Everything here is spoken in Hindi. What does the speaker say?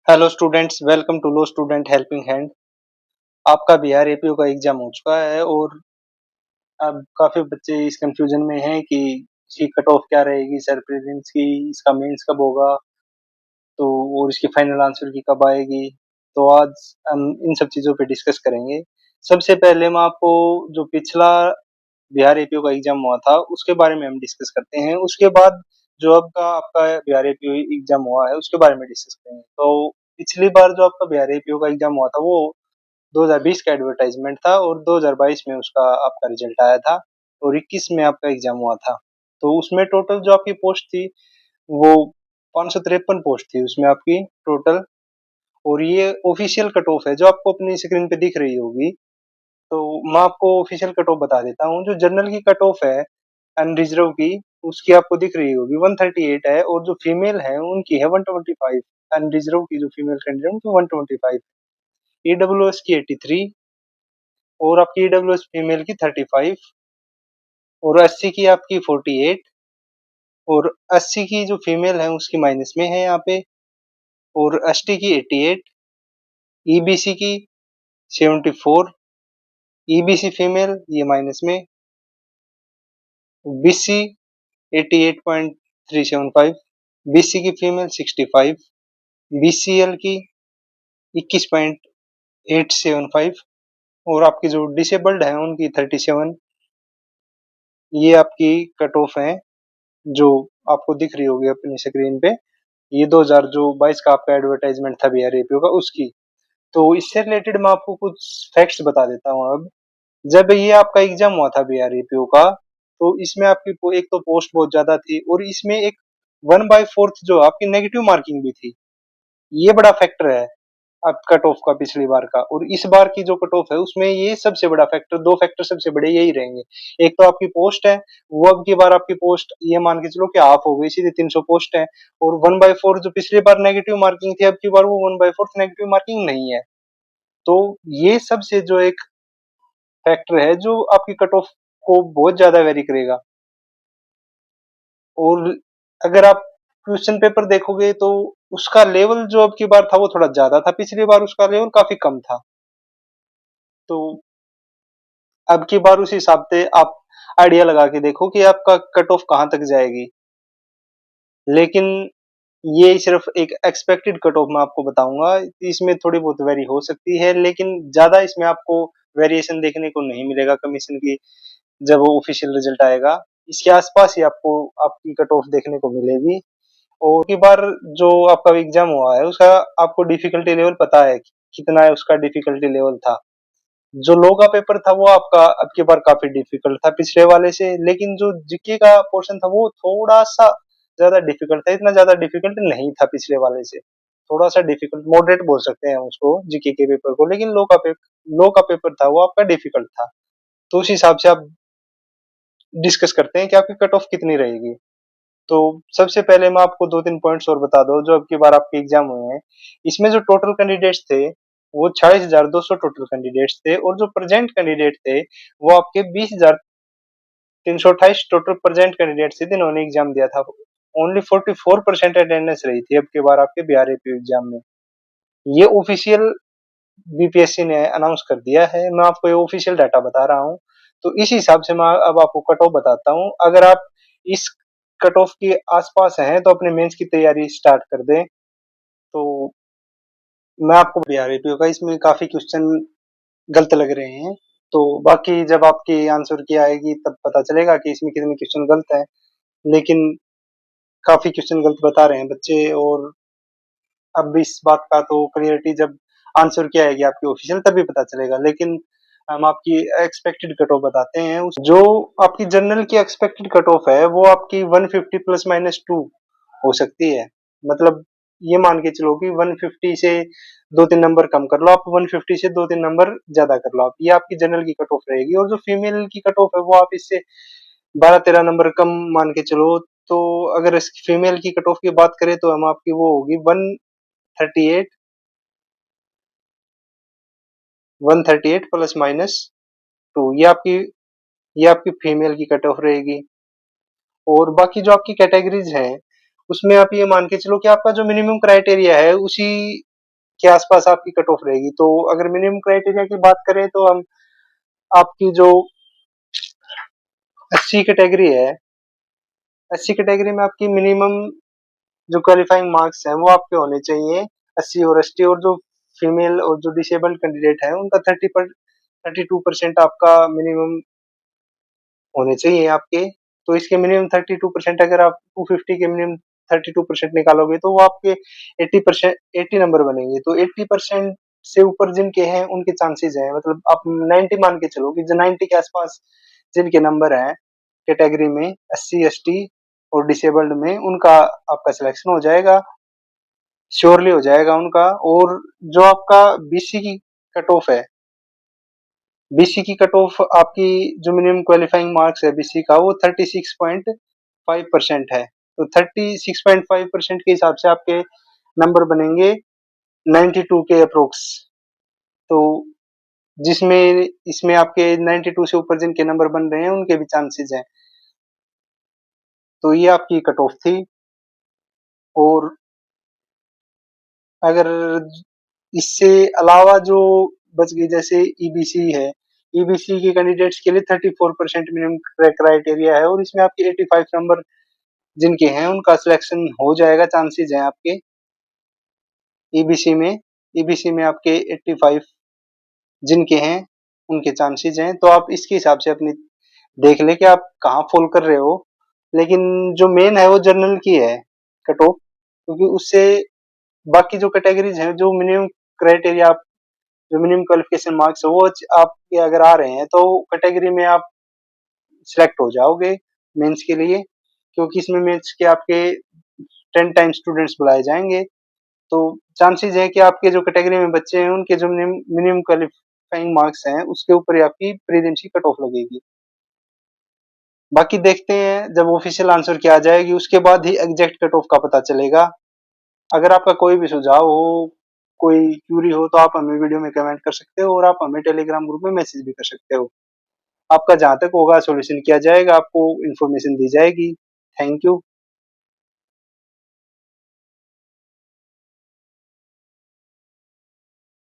Hello students, welcome to low student helping hand. आपका बिहार एपीओ का एग्जाम हो चुका है और अब काफी बच्चे इस कंफ्यूजन में हैं कि इसकी कट ऑफ क्या रहेगी, सर प्रीलिम्स की, इसका मेंस कब होगा, तो और इसकी फाइनल आंसर की कब आएगी। तो आज हम इन सब चीजों पे डिस्कस करेंगे। सबसे पहले मैं आपको जो पिछला बिहार एपीओ का एग्जाम हुआ था उसके बारे में हम डिस्कस करते हैं। उसके बाद जो आपका आपका बिहार एपीओ एग्जाम हुआ है उसके बारे में डिस्कस करेंगे। तो पिछली बार जो आपका बिहार एपीओ का एग्जाम हुआ था वो 2020 का एडवर्टाइजमेंट था और 2022 में उसका आपका रिजल्ट आया था और 21 में आपका एग्जाम हुआ था। तो उसमें टोटल जो आपकी पोस्ट थी वो 553 पोस्ट थी उसमें आपकी टोटल। और ये ऑफिशियल कट ऑफ है जो आपको अपनी स्क्रीन पे दिख रही होगी। तो मैं आपको ऑफिशियल कट ऑफ बता देता हूँ। जो जनरल की कट ऑफ है अनरिजर्व की, उसकी आपको दिख रही होगी 138 है और जो फीमेल है उनकी है 125। अनरिजर्व की जो फीमेल कैंडिडेट उनकी 125, ईडब्ल्यूएस की 83 और आपकी ईडब्ल्यूएस फीमेल की 35 और एससी की आपकी 48 और एससी की जो फीमेल है उसकी माइनस में है यहाँ पे और एसटी की 88, ईबीसी की 74, ईबीसी फीमेल ये माइनस में, बीसी 88.375, बीसी की फीमेल 65, बीसीएल की 21.875 और आपकी जो डिसेबल्ड है उनकी 37। ये आपकी कट ऑफ है जो आपको दिख रही होगी अपनी स्क्रीन पे। ये 2022 का आपका एडवर्टाइजमेंट था बिहार एपीओ का उसकी। तो इससे रिलेटेड मैं आपको कुछ फैक्ट्स बता देता हूँ अब। जब ये आपका एग्जाम हुआ था बिहार एपीओ का तो इसमें आपकी एक तो पोस्ट बहुत ज्यादा थी और इसमें एक 1/4 जो आपकी नेगेटिव मार्किंग भी थी। ये बड़ा फैक्टर है अब कट ऑफ का पिछली बार का और इस बार की जो कट ऑफ है उसमें ये सबसे बड़ा फैक्टर, दो फैक्टर सबसे बड़े यही रहेंगे। एक तो आपकी पोस्ट है, वो अब की बार आपकी पोस्ट ये मान के चलो कि हाफ हो गई, सीधे 300 पोस्ट है। और 1/4 जो पिछली बार नेगेटिव मार्किंग थी अब की बार वो 1/4 नेगेटिव मार्किंग नहीं है। तो ये सबसे जो एक फैक्टर है जो आपकी कट ऑफ को बहुत ज्यादा वेरी करेगा। और अगर आप क्वेश्चन पेपर देखोगे तो उसका लेवल जो अब की बार था वो थोड़ा ज्यादा था, पिछली बार उसका लेवल काफी कम था। तो अब की बार उस हिसाब से आप आइडिया लगा के देखो कि आपका कट ऑफ कहाँ तक जाएगी। लेकिन ये सिर्फ एक एक्सपेक्टेड कट ऑफ मैं आपको बताऊंगा, इसमें थोड़ी बहुत वेरी हो सकती है लेकिन ज्यादा इसमें आपको वेरिएशन देखने को नहीं मिलेगा कमीशन की। जब वो ऑफिशियल रिजल्ट आएगा इसके आसपास ही आपको आपकी कट ऑफ देखने को मिलेगी। और की बार जो आपका एग्जाम हुआ है उसका आपको डिफिकल्टी लेवल पता है कितना है, उसका डिफिकल्टी लेवल था। जो लॉ का पेपर था वो आपका अब की बार काफी डिफिकल्ट था पिछले वाले से, लेकिन जो जीके का पोर्शन था वो थोड़ा सा ज्यादा डिफिकल्ट था, इतना ज्यादा डिफिकल्ट नहीं था पिछले वाले से। थोड़ा सा डिफिकल्ट मॉडरेट बोल सकते हैं उसको जीके के पेपर को, लेकिन लॉ का पेपर था वो आपका डिफिकल्ट था। तो उस हिसाब से आप डिस्कस करते हैं कि आपकी कट ऑफ कितनी रहेगी। तो सबसे पहले मैं आपको दो तीन पॉइंट्स और बता दो जो अब की बार आपके एग्जाम हुए हैं। इसमें जो टोटल कैंडिडेट्स थे वो 46,200 टोटल कैंडिडेट्स थे और जो प्रेजेंट कैंडिडेट थे वो आपके 20,328 टोटल प्रेजेंट कैंडिडेट थे जिन्होंने एग्जाम दिया था। ओनली 44% अटेंडेंस रही थी अब की बार आपके बिहार एपीओ एग्जाम में। ये ऑफिशियल बीपीएससी ने अनाउंस कर दिया है, मैं आपको ये ऑफिशियल डाटा बता रहा हूँ। तो इस हिसाब से मैं अब आपको कट ऑफ बताता हूँ। अगर आप इस कट ऑफ के आसपास हैं तो अपने मेंस की तैयारी स्टार्ट कर दें। तो मैं आपको बता रही थी इसमें काफी क्वेश्चन गलत लग रहे हैं। तो बाकी जब आपकी आंसर की आएगी तब पता चलेगा कि इसमें कितने क्वेश्चन गलत है। लेकिन काफी क्वेश्चन गलत बता रहे हैं बच्चे। और अब इस बात का तो क्लियरिटी जब आंसर की आएगी आपकी ऑफिशियल तभी पता चलेगा। लेकिन हम आपकी एक्सपेक्टेड कट ऑफ बताते हैं। जो आपकी जनरल की एक्सपेक्टेड कट ऑफ है वो आपकी 150 प्लस माइनस 2 हो सकती है। मतलब ये मान के चलो कि 150 से दो तीन नंबर कम कर लो, आप 150 से दो तीन नंबर ज्यादा कर लो आप, ये आपकी जनरल की कट ऑफ रहेगी। और जो फीमेल की कट ऑफ है वो आप इससे 12-13 नंबर कम मान के चलो। तो अगर इस फीमेल की कट ऑफ की बात करें तो हम आपकी वो होगी 138, 138 प्लस माइनस 2, ये आपकी फीमेल की कट ऑफ रहेगी। और बाकी जो आपकी कैटेगरीज हैं उसमें आप ये मान के चलो कि आपका जो मिनिमम क्राइटेरिया है उसी के आसपास आपकी कट ऑफ रहेगी। तो अगर मिनिमम क्राइटेरिया की बात करें तो हम आपकी जो एससी कैटेगरी है, एससी कैटेगरी में आपकी मिनिमम जो क्वालिफाइंग मार्क्स हैं वो आपके होने चाहिए 80 और एसटी, और जो फीमेल और जो डिसेबल्ड कैंडिडेट है उनका 32% आपका मिनिमम होने चाहिए आपके। तो इसके मिनिमम 32%, अगर आप 250 के मिनिमम 32% निकालोगे तो वो आपके 80%, 80 नंबर बनेंगे। तो 80% से ऊपर जिनके हैं उनके चांसेस हैं, मतलब आप 90 मान के चलो कि जो 90 के आसपास जिनके नंबर हैं कैटेगरी में, एससी एसटी और डिसेबल्ड में, उनका आपका सिलेक्शन हो जाएगा, श्योरली हो जाएगा उनका। और जो आपका बीसी की कट ऑफ है, बीसी की कट ऑफ आपकी जो मिनिमम क्वालिफाइंग मार्क्स है बीसी का वो 36.5% है। तो 36.5% के हिसाब से आपके नंबर बनेंगे 92 के अप्रोक्स। तो जिसमें इसमें आपके 92 से ऊपर जिनके नंबर बन रहे हैं उनके भी चांसेस हैं। तो ये आपकी कट ऑफ थी। और अगर इससे अलावा जो बच गई, जैसे ईबीसी है, ईबीसी के कैंडिडेट्स के लिए 34% मिनिमम क्राइटेरिया है, और इसमें आपके 85 नंबर जिनके हैं उनका सिलेक्शन हो जाएगा, चांसेस हैं आपके ईबीसी में। ईबीसी में आपके 85 जिनके हैं उनके चांसेस हैं। तो आप इसके हिसाब से अपनी देख ले कि आप कहाँ फॉल कर रहे हो। लेकिन जो मेन है वो जनरल की है कट ऑफ, क्योंकि उससे बाकी जो कैटेगरीज हैं, जो मिनिमम क्राइटेरिया, आप जो मिनिमम क्वालिफिकेशन मार्क्स है वो आपके अगर आ रहे हैं तो कैटेगरी में आप सिलेक्ट हो जाओगे मेंस के लिए, क्योंकि इसमें मेंस के आपके 10 टाइम स्टूडेंट्स बुलाए जाएंगे। तो चांसेस है कि आपके जो कैटेगरी में बच्चे हैं उनके जो मिनिमम क्वालिफाइंग मार्क्स हैं उसके ऊपर ही आपकी प्रीलिम्स की कट ऑफ लगेगी। बाकी देखते हैं जब ऑफिशियल आंसर की आ जाएगी उसके बाद ही एग्जैक्ट कट ऑफ का पता चलेगा। अगर आपका कोई भी सुझाव हो, कोई क्यूरी हो, तो आप हमें वीडियो में कमेंट कर सकते हो, और आप हमें टेलीग्राम ग्रुप में मैसेज भी कर सकते हो। आपका जहां तक होगा सॉल्यूशन किया जाएगा, आपको इन्फॉर्मेशन दी जाएगी। Thank you.